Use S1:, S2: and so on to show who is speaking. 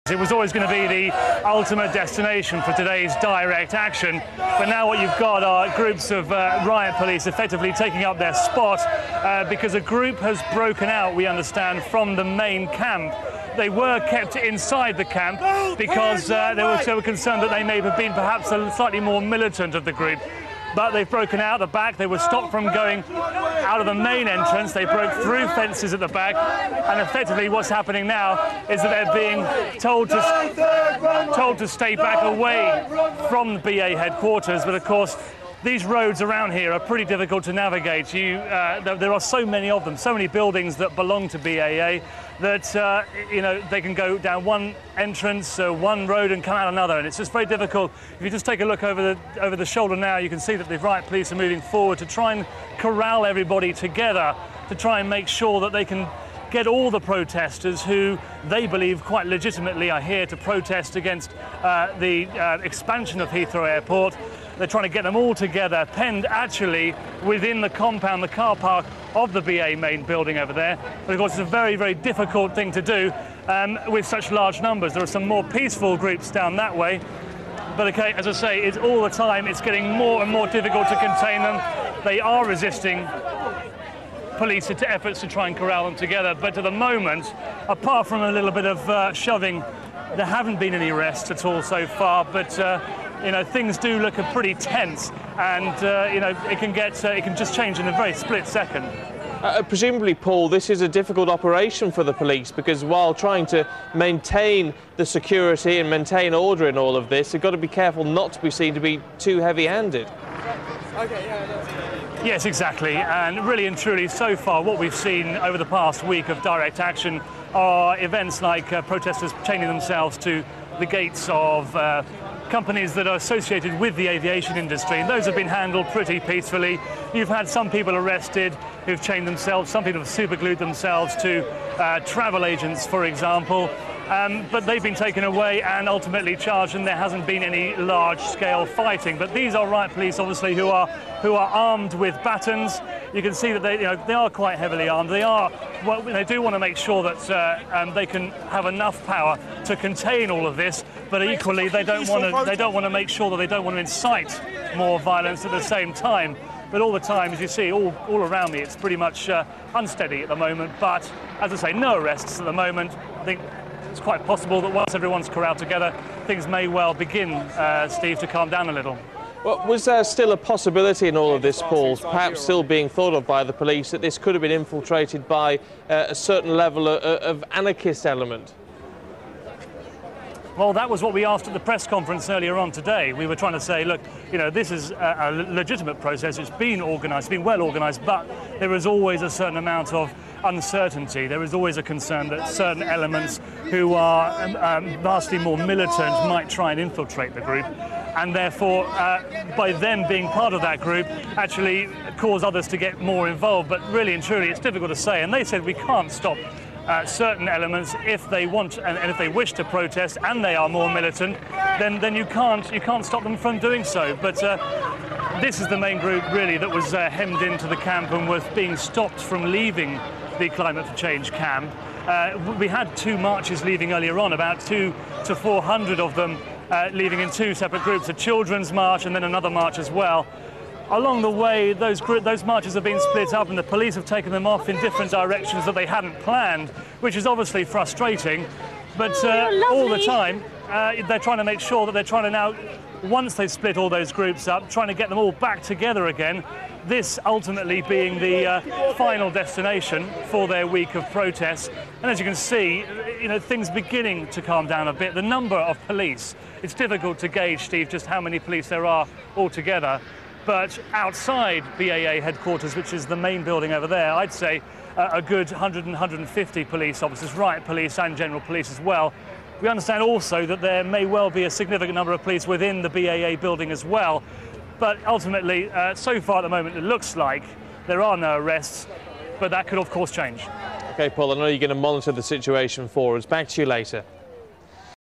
S1: It was always going to be the ultimate destination for today's direct action, but now what you've got are groups of riot police effectively taking up their spot because a group has broken out, we understand, from the main camp. They were kept inside the camp because they were concerned that they may have been perhaps a slightly more militant of the group. But they've broken out the back. They were stopped from going out of the main entrance. They broke through fences at the back, and effectively what's happening now is that they're being told to stay back away from the BA headquarters. But of course, these roads around here are pretty difficult to navigate. There are so many of them, so many buildings that belong to BAA that they can go down one entrance, one road, and come out another, and it's just very difficult. If you just take a look over the shoulder now, you can see that the riot police are moving forward to try and corral everybody together, to try and make sure that they can get all the protesters who they believe quite legitimately are here to protest against the expansion of Heathrow Airport. They're trying to get them all together, penned actually within the compound, the car park of the BA main building over there. But of course, it's a very, very difficult thing to do with such large numbers. There are some more peaceful groups down that way. But okay, as I say, it's all the time. It's getting more and more difficult to contain them. They are resisting police efforts to try and corral them together. But at the moment, apart from a little bit of shoving, there haven't been any arrests at all so far. But things do look pretty tense, and it can just change in a very split second.
S2: Presumably, Paul, this is a difficult operation for the police because while trying to maintain the security and maintain order in all of this, they've got to be careful not to be seen to be too heavy-handed.
S1: Yes, exactly, and really and truly, so far, what we've seen over the past week of direct action are events like protesters chaining themselves to the gates of companies that are associated with the aviation industry, and those have been handled pretty peacefully. You've had some people arrested who've chained themselves, some people have superglued themselves to travel agents, for example, but they've been taken away and ultimately charged, and there hasn't been any large-scale fighting. But these are riot police, obviously, who are armed with batons. You can see that they are quite heavily armed. They do want to make sure that they can have enough power to contain all of this, but equally they don't want to make sure that they don't want to incite more violence at the same time. But all the time, as you see, all around me, it's pretty much unsteady at the moment. But as I say, no arrests at the moment. I think it's quite possible that once everyone's corralled together, things may well begin, Steve, to calm down a little.
S2: Well, was there still a possibility in all of this, Paul, perhaps still being thought of by the police, that this could have been infiltrated by a certain level of anarchist element?
S1: Well, that was what we asked at the press conference earlier on today. We were trying to say, look, this is a legitimate process. It's been organised, been well organised, but there is always a certain amount of uncertainty. There is always a concern that certain elements who are vastly more militant might try and infiltrate the group, and therefore, by them being part of that group, actually cause others to get more involved. But really and truly, it's difficult to say. And they said we can't stop certain elements if they want and if they wish to protest and they are more militant, then you can't stop them from doing so. But this is the main group really that was hemmed into the camp and was being stopped from leaving the Climate for Change camp. We had two marches leaving earlier on, about 200 to 400 of them leaving in two separate groups, a children's march and then another march as well. Along the way, those marches have been split up and the police have taken them off in different directions that they hadn't planned, which is obviously frustrating. But all the time, they're trying to make sure that they're trying to now, once they've split all those groups up, trying to get them all back together again, this ultimately being the final destination for their week of protests. And as you can see, things beginning to calm down a bit. The number of police, it's difficult to gauge, Steve, just how many police there are altogether. But outside BAA headquarters, which is the main building over there, I'd say a good 100 and 150 police officers, riot police and general police as well. We understand also that there may well be a significant number of police within the BAA building as well. But ultimately, so far at the moment, it looks like there are no arrests, but that could of course change.
S2: OK, Paul, I know you're going to monitor the situation for us. Back to you later.